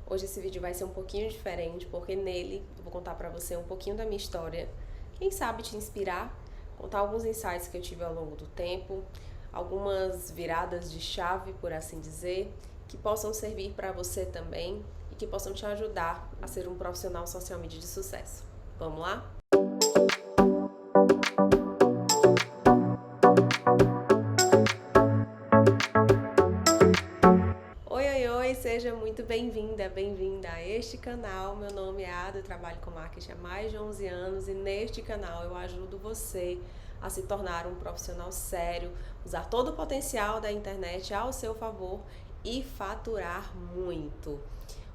Hoje esse vídeo vai ser um pouquinho diferente, porque nele eu vou contar pra você um pouquinho da minha história. Quem sabe te inspirar, contar alguns insights que eu tive ao longo do tempo, algumas viradas de chave, por assim dizer, que possam servir para você também e que possam te ajudar a ser um profissional social media de sucesso. Vamos lá? Oi, seja muito bem-vinda a este canal. Meu nome é Ada, eu trabalho com marketing há mais de 11 anos e neste canal eu ajudo você a se tornar um profissional sério, usar todo o potencial da internet ao seu favor e faturar muito.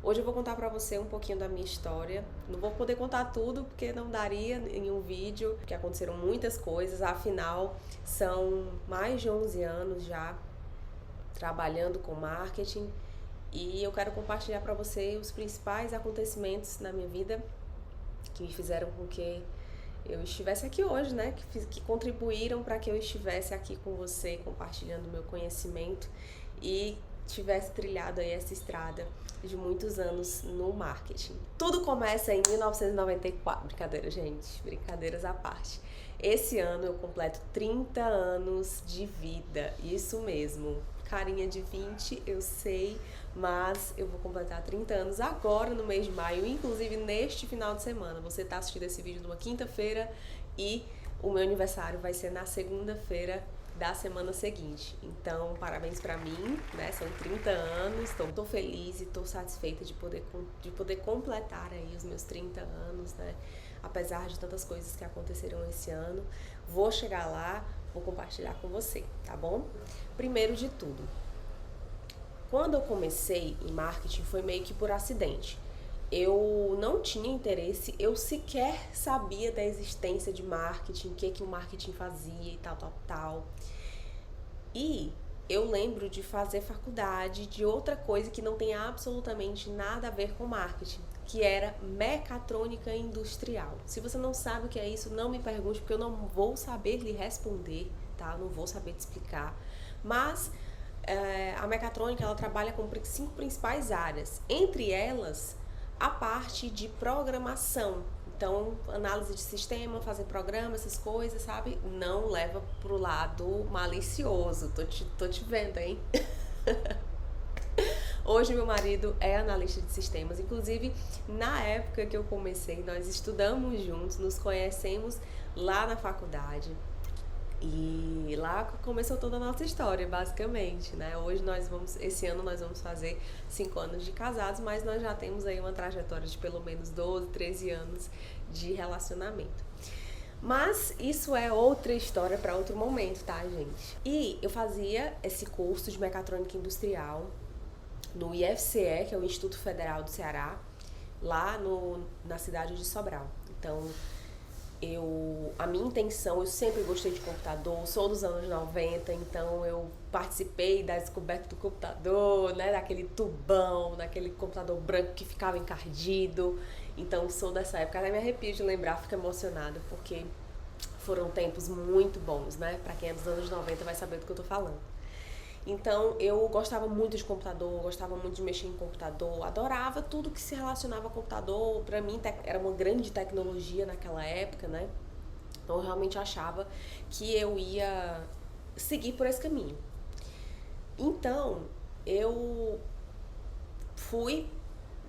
Hoje eu vou contar pra você um pouquinho da minha história. Não vou poder contar tudo porque não daria em um vídeo, porque aconteceram muitas coisas, afinal são mais de 11 anos já trabalhando com marketing. E eu quero compartilhar para você os principais acontecimentos na minha vida que me fizeram com que eu estivesse aqui hoje, né? Que contribuíram para que eu estivesse aqui com você, compartilhando meu conhecimento e tivesse trilhado aí essa estrada de muitos anos no marketing. Tudo começa em 1994. Brincadeira, gente. Brincadeiras à parte. Esse ano eu completo 30 anos de vida. Isso mesmo. Carinha de 20, eu sei, mas eu vou completar 30 anos agora no mês de maio, inclusive neste final de semana. Você está assistindo esse vídeo numa quinta-feira e o meu aniversário vai ser na segunda-feira da semana seguinte. Então, parabéns pra mim, né? São 30 anos, então tô feliz e tô satisfeita de poder completar aí os meus 30 anos, né? Apesar de tantas coisas que aconteceram esse ano, vou chegar lá, vou compartilhar com você, tá bom? Primeiro de tudo, quando eu comecei em marketing foi meio que por acidente. Eu não tinha interesse, eu sequer sabia da existência de marketing, o que o marketing fazia e tal. E eu lembro de fazer faculdade de outra coisa que não tem absolutamente nada a ver com marketing, que era mecatrônica industrial. Se você não sabe o que é isso, não me pergunte, porque eu não vou saber lhe responder, tá? Não vou saber te explicar. Mas a mecatrônica, ela trabalha com 5 principais áreas. Entre elas, a parte de programação. Então, análise de sistema, fazer programa, essas coisas, sabe? Não leva pro lado malicioso. Tô te vendo, hein? Hoje meu marido é analista de sistemas. Inclusive, na época que eu comecei, nós estudamos juntos, nos conhecemos lá na faculdade. E lá começou toda a nossa história, basicamente, né? Esse ano nós vamos fazer 5 anos de casados, mas nós já temos aí uma trajetória de pelo menos 12, 13 anos de relacionamento. Mas isso é outra história para outro momento, tá, gente? E eu fazia esse curso de mecatrônica industrial no IFCE, que é o Instituto Federal do Ceará, lá na cidade de Sobral. Então, a minha intenção, eu sempre gostei de computador, sou dos anos 90, então eu participei da descoberta do computador, né, daquele tubão, daquele computador branco que ficava encardido. Então sou dessa época, até me arrepio de lembrar, fico emocionada, porque foram tempos muito bons, né? Pra quem é dos anos 90 vai saber do que eu tô falando. Então eu gostava muito de computador, gostava muito de mexer em computador, adorava tudo que se relacionava a computador. Pra mim era uma grande tecnologia naquela época, né? Então eu realmente achava que eu ia seguir por esse caminho. Então eu fui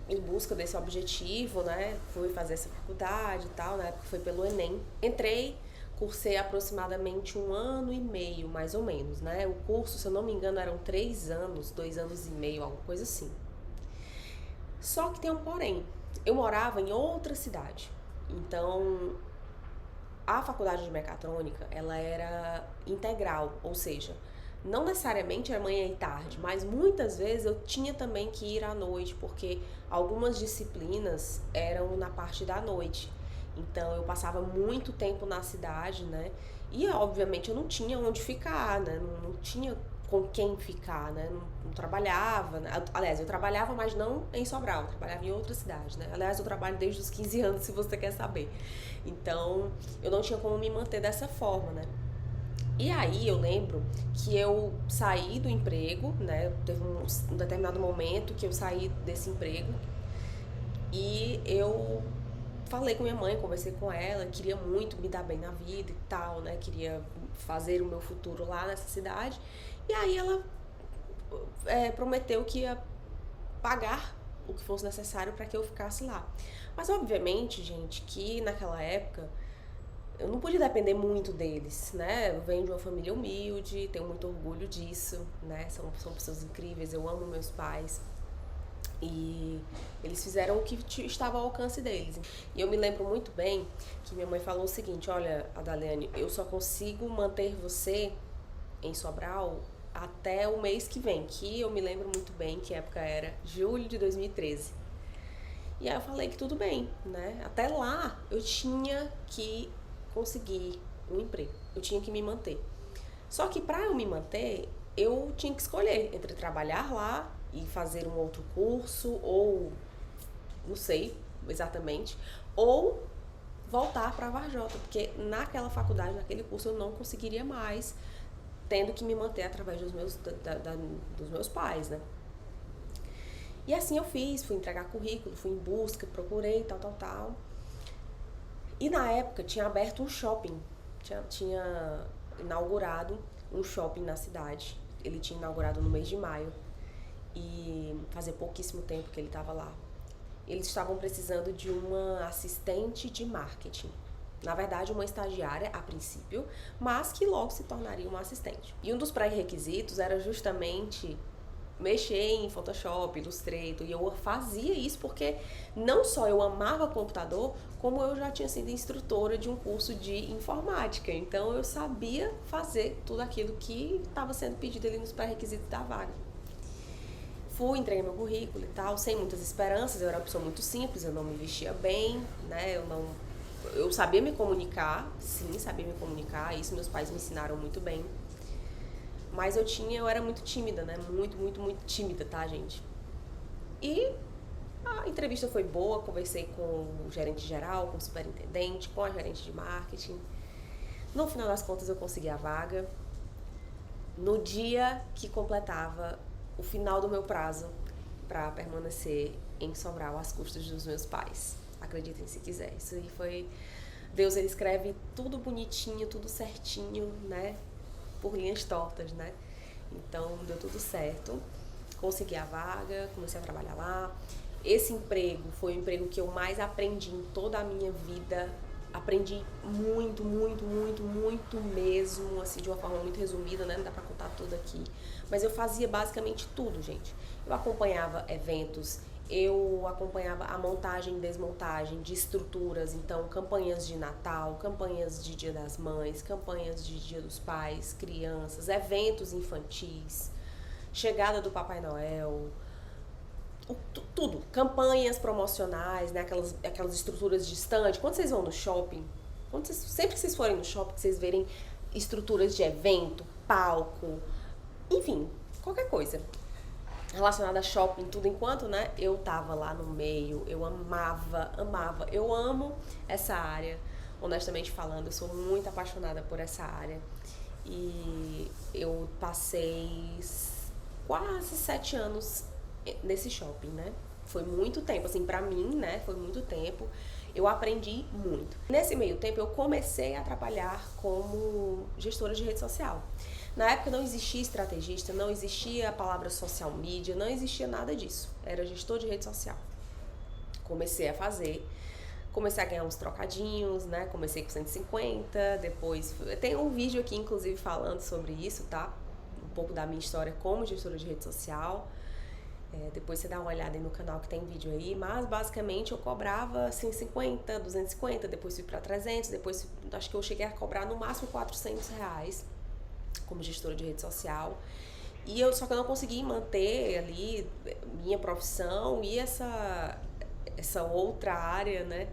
em busca desse objetivo, né? Fui fazer essa faculdade e tal, na época foi pelo Enem. Entrei, cursei aproximadamente 1 ano e meio, mais ou menos, né? O curso, se eu não me engano, eram 3 anos, 2 anos e meio, alguma coisa assim. Só que tem um porém. Eu morava em outra cidade. Então, a faculdade de mecatrônica, ela era integral, ou seja, não necessariamente era manhã e tarde, mas muitas vezes eu tinha também que ir à noite, porque algumas disciplinas eram na parte da noite. Então eu passava muito tempo na cidade, né? E obviamente eu não tinha onde ficar, né? Não tinha com quem ficar, né? Não trabalhava, né? Aliás, eu trabalhava, mas não em Sobral, eu trabalhava em outra cidade, né? Aliás, eu trabalho desde os 15 anos, se você quer saber. Então, eu não tinha como me manter dessa forma, né? E aí eu lembro que eu saí do emprego, né? Teve um determinado momento que eu saí desse emprego e eu falei com minha mãe, conversei com ela, queria muito me dar bem na vida e tal, né? Queria fazer o meu futuro lá nessa cidade. E aí ela prometeu que ia pagar o que fosse necessário para que eu ficasse lá. Mas obviamente, gente, que naquela época eu não podia depender muito deles, né? Eu venho de uma família humilde, tenho muito orgulho disso, né? São pessoas incríveis, eu amo meus pais. E eles fizeram o que estava ao alcance deles. E eu me lembro muito bem que minha mãe falou o seguinte: olha, Adaliane, eu só consigo manter você em Sobral até o mês que vem, que eu me lembro muito bem que época era julho de 2013. E aí eu falei que tudo bem, né? Até lá eu tinha que conseguir um emprego, eu tinha que me manter. Só que para eu me manter, eu tinha que escolher entre trabalhar lá e fazer um outro curso, ou não sei exatamente, ou voltar para a Varjota, porque naquela faculdade, naquele curso, eu não conseguiria mais, tendo que me manter através dos meus pais, né? E assim eu fiz, fui entregar currículo, fui em busca, procurei, tal. E na época tinha aberto um shopping, tinha inaugurado um shopping na cidade. Ele tinha inaugurado no mês de maio e fazia pouquíssimo tempo que ele estava lá. Eles estavam precisando de uma assistente de marketing. Na verdade, uma estagiária a princípio, mas que logo se tornaria uma assistente. E um dos pré-requisitos era justamente mexer em Photoshop, Illustrator, e eu fazia isso porque não só eu amava computador, como eu já tinha sido instrutora de um curso de informática, então eu sabia fazer tudo aquilo que estava sendo pedido ali nos pré-requisitos da vaga. Fui, entreguei meu currículo e tal, sem muitas esperanças, eu era uma pessoa muito simples, eu não me vestia bem, né, eu sabia me comunicar, sim, sabia me comunicar, isso meus pais me ensinaram muito bem. Mas eu era muito tímida, né? Muito tímida, tá, gente? E a entrevista foi boa, conversei com o gerente geral, com o superintendente, com a gerente de marketing. No final das contas, eu consegui a vaga. No dia que completava o final do meu prazo para permanecer em Sobral às custas dos meus pais. Acreditem se quiser. Isso aí foi... Deus, ele escreve tudo bonitinho, tudo certinho, né? Por linhas tortas, né? Então, deu tudo certo. Consegui a vaga, comecei a trabalhar lá. Esse emprego foi o emprego que eu mais aprendi em toda a minha vida. Aprendi muito mesmo, assim, de uma forma muito resumida, né? Não dá pra contar tudo aqui. Mas eu fazia basicamente tudo, gente. Eu acompanhava eventos, eu acompanhava a montagem e desmontagem de estruturas, então campanhas de Natal, campanhas de Dia das Mães, campanhas de Dia dos Pais, crianças, eventos infantis, chegada do Papai Noel, tudo, campanhas promocionais, né? Aquelas estruturas de stand. Quando vocês vão no shopping, sempre que vocês forem no shopping, vocês verem estruturas de evento, palco, enfim, qualquer coisa relacionada a shopping, tudo enquanto, né, eu tava lá no meio, eu amava, eu amo essa área, honestamente falando, eu sou muito apaixonada por essa área, e eu passei quase 7 anos nesse shopping, né, foi muito tempo, assim, pra mim, né, foi muito tempo, eu aprendi muito. Nesse meio tempo, eu comecei a trabalhar como gestora de rede social. Na época não existia estrategista, não existia a palavra social media, não existia nada disso. Era gestor de rede social. Comecei a fazer, comecei a ganhar uns trocadinhos, né? Comecei com 150, depois... Tem um vídeo aqui, inclusive, falando sobre isso, tá? Um pouco da minha história como gestora de rede social. Depois você dá uma olhada aí no canal que tem vídeo aí, mas basicamente eu cobrava 150, 250, depois fui para 300, depois acho que eu cheguei a cobrar no máximo R$400 como gestora de rede social. Só que eu não consegui manter ali minha profissão e essa outra área, né,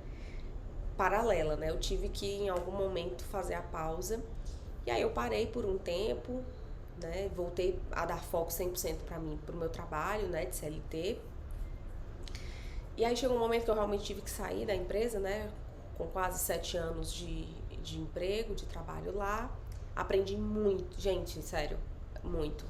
paralela, né? Eu tive que em algum momento fazer a pausa. E aí eu parei por um tempo, né? Voltei a dar foco 100% para mim, pro meu trabalho, né, de CLT. E aí chegou um momento que eu realmente tive que sair da empresa, né, com quase 7 anos de emprego, de trabalho lá. Aprendi muito, gente, sério, muito.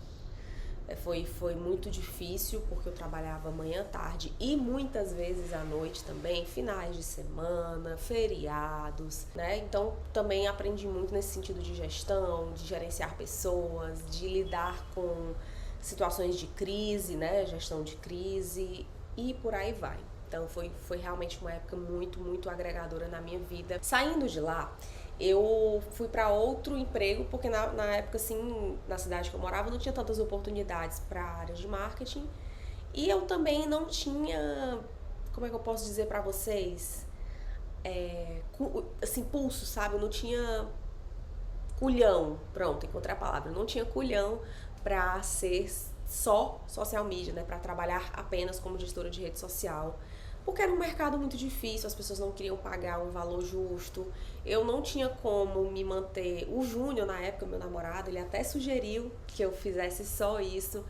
Foi muito difícil porque eu trabalhava manhã, tarde e muitas vezes à noite também, finais de semana, feriados, né? Então também aprendi muito nesse sentido de gestão, de gerenciar pessoas, de lidar com situações de crise, né? Gestão de crise e por aí vai. Então foi realmente uma época muito agregadora na minha vida. Saindo de lá, eu fui para outro emprego, porque na época, assim, na cidade que eu morava, não tinha tantas oportunidades para a área de marketing. E eu também não tinha, como é que eu posso dizer para vocês? Assim, pulso, sabe? Eu não tinha culhão, pronto, encontrei a palavra. Eu não tinha culhão para ser só social media, né? Para trabalhar apenas como gestora de rede social. Porque era um mercado muito difícil, as pessoas não queriam pagar um valor justo. Eu não tinha como me manter. O Júnior, na época, meu namorado, ele até sugeriu que eu fizesse só isso,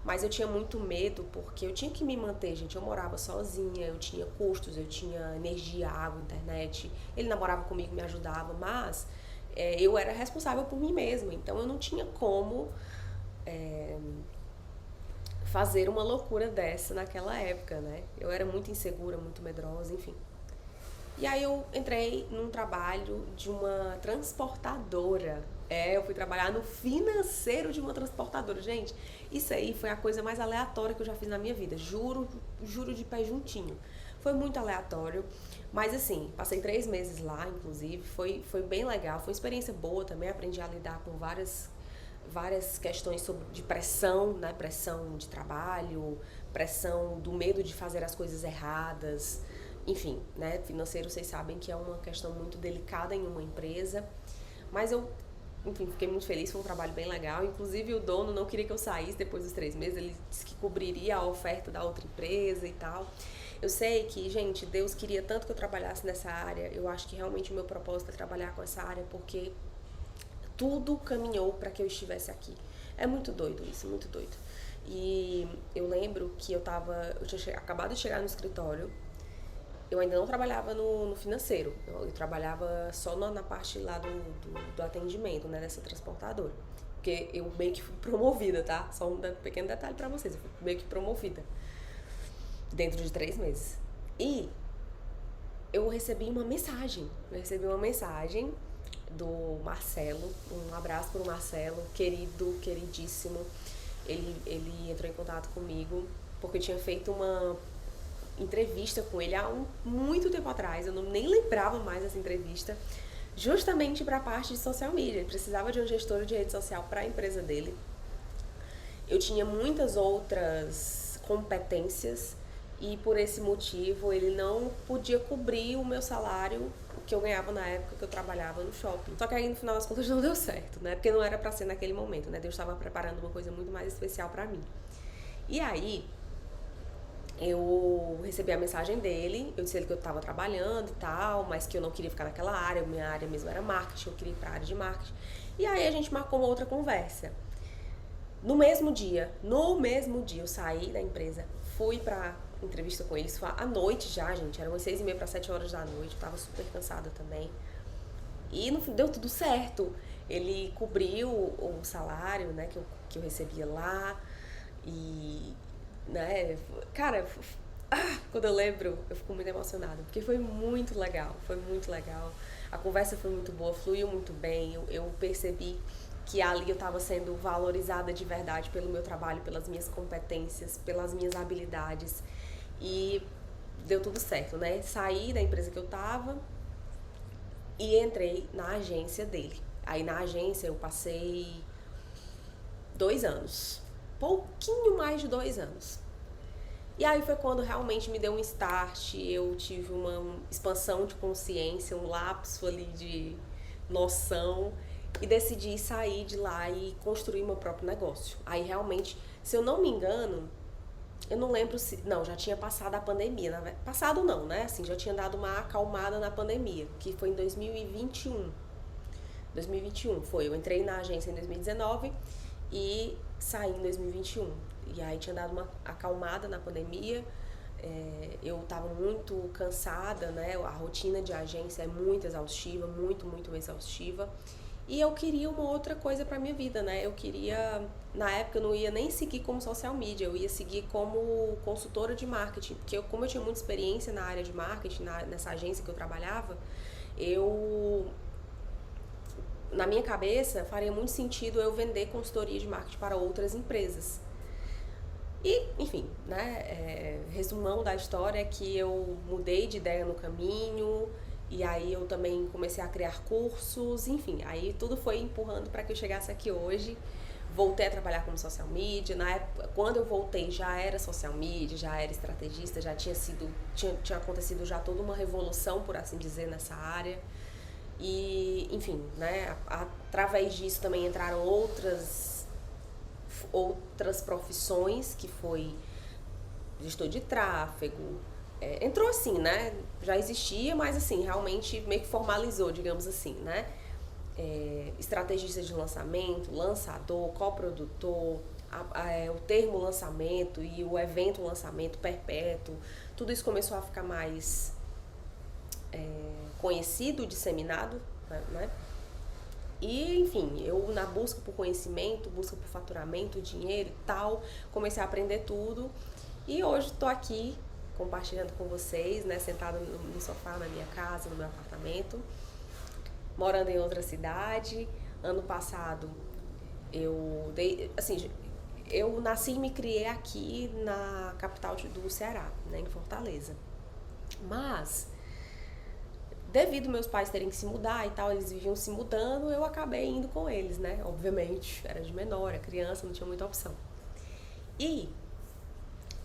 mas eu tinha muito medo porque eu tinha que me manter, gente. Eu morava sozinha, eu tinha custos, eu tinha energia, água, internet. Ele namorava comigo, me ajudava, mas eu era responsável por mim mesma, então eu não tinha como fazer uma loucura dessa naquela época, né? Eu era muito insegura, muito medrosa, enfim. E aí eu entrei num trabalho de uma transportadora. Eu fui trabalhar no financeiro de uma transportadora. Gente, isso aí foi a coisa mais aleatória que eu já fiz na minha vida. Juro de pé juntinho. Foi muito aleatório. Mas assim, passei 3 meses lá, inclusive. Foi bem legal. Foi uma experiência boa também. Aprendi a lidar com várias questões de pressão, né? Pressão de trabalho, pressão do medo de fazer as coisas erradas. Enfim, né? Financeiro, vocês sabem que é uma questão muito delicada em uma empresa. Mas eu, enfim, fiquei muito feliz, foi um trabalho bem legal. Inclusive o dono não queria que eu saísse depois dos 3 meses, ele disse que cobriria a oferta da outra empresa e tal. Eu sei que, gente, Deus queria tanto que eu trabalhasse nessa área. Eu acho que realmente o meu propósito é trabalhar com essa área, porque tudo caminhou para que eu estivesse aqui. É muito doido isso, muito doido. E eu lembro que eu tinha acabado de chegar no escritório. Eu ainda não trabalhava no financeiro, eu trabalhava só na parte lá do atendimento, né, dessa transportadora. Porque eu meio que fui promovida, tá? Só um pequeno detalhe pra vocês, eu fui meio que promovida dentro de 3 meses. E eu recebi uma mensagem do Marcelo, um abraço pro Marcelo, querido, queridíssimo. Ele entrou em contato comigo porque eu tinha feito uma entrevista com ele há muito tempo atrás, eu nem lembrava mais dessa entrevista, justamente para a parte de social media. Ele precisava de um gestor de rede social para a empresa dele. Eu tinha muitas outras competências e por esse motivo ele não podia cobrir o meu salário, o que eu ganhava na época que eu trabalhava no shopping. Só que aí no final das contas não deu certo, né? Porque não era para ser naquele momento, né? Deus estava preparando uma coisa muito mais especial para mim. E aí eu recebi a mensagem dele, eu disse ele que eu estava trabalhando e tal, mas que eu não queria ficar naquela área, minha área mesmo era marketing, eu queria ir para a área de marketing. E aí a gente marcou uma outra conversa. No mesmo dia eu saí da empresa, fui pra entrevista com eles, foi à noite já, gente, eram umas 6h30 para 7 horas da noite, eu tava super cansada também. E no fim deu tudo certo, ele cobriu o salário, né, que eu recebia lá, e né, cara, quando eu lembro, eu fico muito emocionada, porque foi muito legal, a conversa foi muito boa, fluiu muito bem, eu percebi que ali eu estava sendo valorizada de verdade pelo meu trabalho, pelas minhas competências, pelas minhas habilidades, e deu tudo certo, né, saí da empresa que eu tava e entrei na agência dele. Aí na agência eu passei 2 anos, pouquinho mais de 2 anos. E aí foi quando realmente me deu um start, eu tive uma expansão de consciência, um lapso ali de noção e decidi sair de lá e construir meu próprio negócio. Aí realmente, se eu não me engano, eu não lembro se... Não, já tinha passado a pandemia. Passado não, né? Assim, já tinha dado uma acalmada na pandemia, que foi em 2021. 2021 foi, eu entrei na agência em 2019 e saí em 2021. E aí tinha dado uma acalmada na pandemia, eu tava muito cansada, né? A rotina de agência é muito exaustiva, muito exaustiva. E eu queria uma outra coisa pra minha vida, né? Eu queria, na época eu não ia nem seguir como social media, eu ia seguir como consultora de marketing, porque como eu tinha muita experiência na área de marketing, nessa agência que eu trabalhava, eu, na minha cabeça, faria muito sentido eu vender consultoria de marketing para outras empresas. E, enfim, né, resumão da história é que eu mudei de ideia no caminho, e aí eu também comecei a criar cursos, enfim, aí tudo foi empurrando para que eu chegasse aqui hoje. Voltei a trabalhar como social media, na época, quando eu voltei já era social media, já era estrategista, já tinha acontecido já toda uma revolução, por assim dizer, nessa área. E, enfim, né, através disso também entraram outras profissões, que foi gestor de tráfego. Entrou assim, né? Já existia, mas assim, realmente meio que formalizou, digamos assim, né? Estrategista de lançamento, lançador, coprodutor, o termo lançamento e o evento lançamento perpétuo, tudo isso começou a ficar mais conhecido, disseminado, né? E, enfim, eu na busca por conhecimento, busca por faturamento, dinheiro e tal, comecei a aprender tudo. E hoje estou aqui compartilhando com vocês, né, sentada no sofá na minha casa, no meu apartamento, morando em outra cidade. Ano passado eu nasci e me criei aqui na capital do Ceará, né, em Fortaleza. Mas devido meus pais terem que se mudar e tal, eles viviam se mudando, eu acabei indo com eles, né? Obviamente, era de menor, era criança, não tinha muita opção. E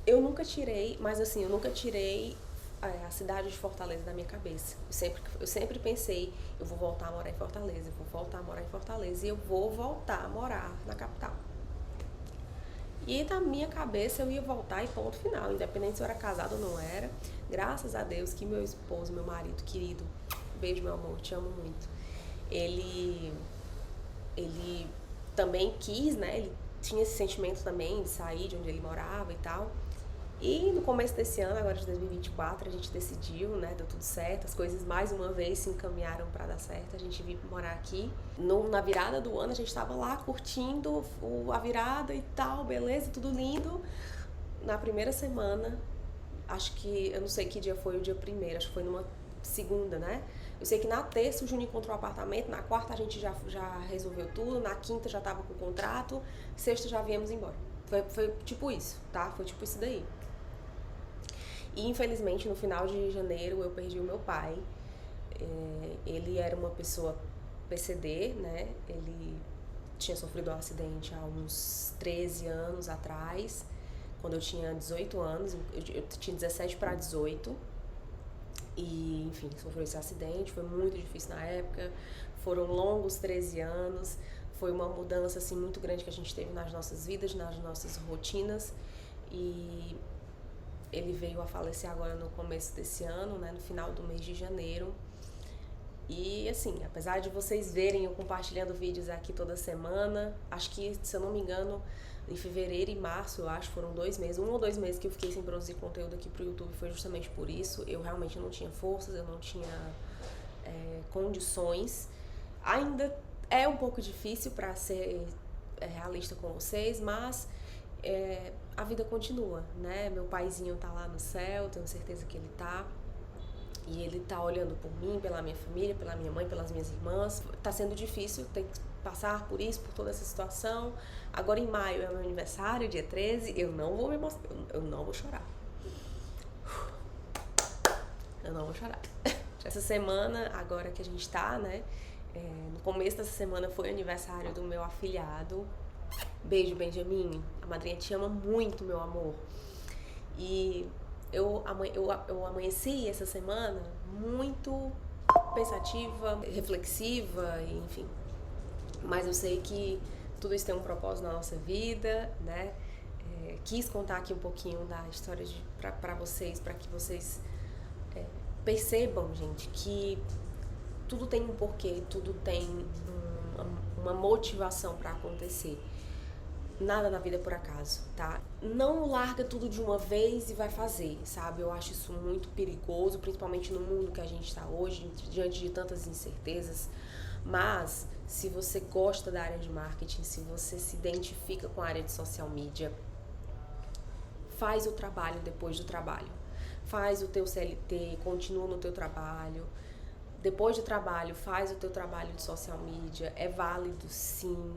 eu nunca tirei a cidade de Fortaleza da minha cabeça. Eu sempre pensei, eu vou voltar a morar em Fortaleza, e eu vou voltar a morar na capital. E na minha cabeça eu ia voltar e ponto final, independente se eu era casada ou não era. Graças a Deus que meu esposo, meu marido querido, beijo meu amor, te amo muito. Ele também quis, né? Ele tinha esse sentimento também de sair de onde ele morava e tal. E no começo desse ano, agora de 2024, a gente decidiu, né? Deu tudo certo, as coisas mais uma vez se encaminharam para dar certo. A gente veio morar aqui. Na virada do ano, a gente estava lá curtindo a virada e tal, beleza, tudo lindo. Na primeira semana, eu não sei que dia foi o dia primeiro, acho que foi numa segunda, né? Eu sei que na terça o Júnior encontrou o apartamento, na quarta a gente já resolveu tudo, na quinta já tava com o contrato, sexta já viemos embora. Foi tipo isso, tá? Foi tipo isso daí. E infelizmente no final de janeiro eu perdi o meu pai. Ele era uma pessoa PCD, né? Ele tinha sofrido um acidente há uns 13 anos atrás, quando eu tinha 18 anos, eu tinha 17 para 18. E, enfim, sofreu esse acidente, foi muito difícil na época, foram longos 13 anos, foi uma mudança assim muito grande que a gente teve nas nossas vidas, nas nossas rotinas, e ele veio a falecer agora no começo desse ano, né, no final do mês de janeiro. E assim, apesar de vocês verem eu compartilhando vídeos aqui toda semana, acho que, se eu não me engano, em fevereiro e março, eu acho, foram 2 meses, 1 ou 2 meses que eu fiquei sem produzir conteúdo aqui pro YouTube, foi justamente por isso. Eu realmente não tinha forças, eu não tinha condições. Ainda é um pouco difícil para ser realista com vocês, mas a vida continua, né? Meu paizinho tá lá no céu, tenho certeza que ele tá. E ele tá olhando por mim, pela minha família, pela minha mãe, pelas minhas irmãs. Tá sendo difícil, tem que passar por isso, por toda essa situação. Agora em maio é meu aniversário, dia 13, eu não vou me mostrar, eu não vou chorar. Eu não vou chorar. Essa semana, agora que a gente tá, né? No começo dessa semana foi o aniversário do meu afilhado. Beijo, Benjamin. A madrinha te ama muito, meu amor. E eu amanheci essa semana muito pensativa, reflexiva, enfim. Mas eu sei que tudo isso tem um propósito na nossa vida, né? Quis contar aqui um pouquinho da história pra vocês, para que vocês percebam, gente, que tudo tem um porquê, tudo tem uma motivação para acontecer. Nada na vida é por acaso, tá? Não larga tudo de uma vez e vai fazer, sabe? Eu acho isso muito perigoso, principalmente no mundo que a gente tá hoje, diante de tantas incertezas. Mas se você gosta da área de marketing, se você se identifica com a área de social media, faz o trabalho depois do trabalho. Faz o teu CLT, continua no teu trabalho. Depois do trabalho, faz o teu trabalho de social media. É válido, sim.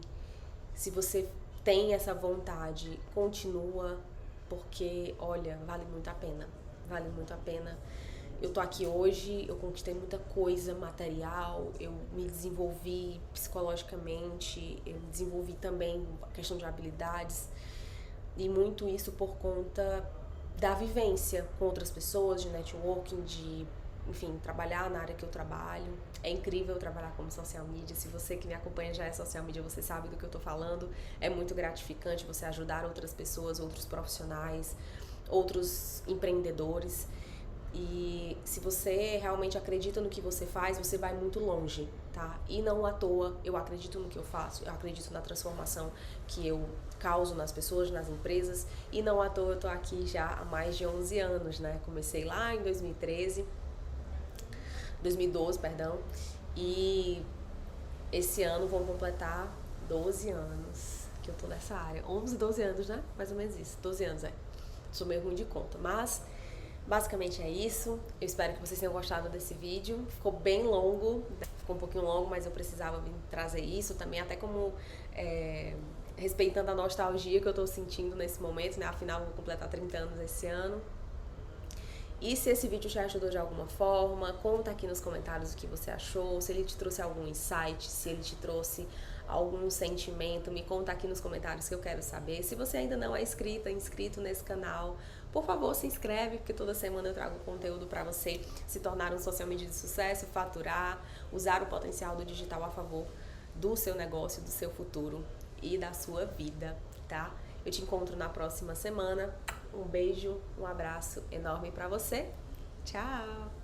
Se você tem essa vontade, continua, porque, olha, vale muito a pena. Vale muito a pena. Eu tô aqui hoje, eu conquistei muita coisa material, eu me desenvolvi psicologicamente, eu desenvolvi também a questão de habilidades, e muito isso por conta da vivência com outras pessoas, de networking, de, enfim, trabalhar na área que eu trabalho. É incrível trabalhar como social media. Se você que me acompanha já é social media, você sabe do que eu tô falando. É muito gratificante você ajudar outras pessoas, outros profissionais, outros empreendedores. E se você realmente acredita no que você faz, você vai muito longe, tá? E não à toa, eu acredito no que eu faço, eu acredito na transformação que eu causo nas pessoas, nas empresas, e não à toa eu tô aqui já há mais de 11 anos, né? Comecei lá em 2012, perdão, e esse ano vão completar 12 anos que eu tô nessa área. 11, 12 anos, né? Mais ou menos isso, 12 anos, Sou meio ruim de conta, mas basicamente é isso. Eu espero que vocês tenham gostado desse vídeo. Ficou bem longo, ficou um pouquinho longo, mas eu precisava vir trazer isso também, até como respeitando a nostalgia que eu tô sentindo nesse momento, né? Afinal, vou completar 30 anos esse ano. E se esse vídeo te ajudou de alguma forma, conta aqui nos comentários o que você achou, se ele te trouxe algum insight, se ele te trouxe algum sentimento, me conta aqui nos comentários que eu quero saber. Se você ainda não é inscrito nesse canal, por favor, se inscreve, porque toda semana eu trago conteúdo para você se tornar um social media de sucesso, faturar, usar o potencial do digital a favor do seu negócio, do seu futuro e da sua vida, tá? Eu te encontro na próxima semana. Um beijo, um abraço enorme pra você. Tchau!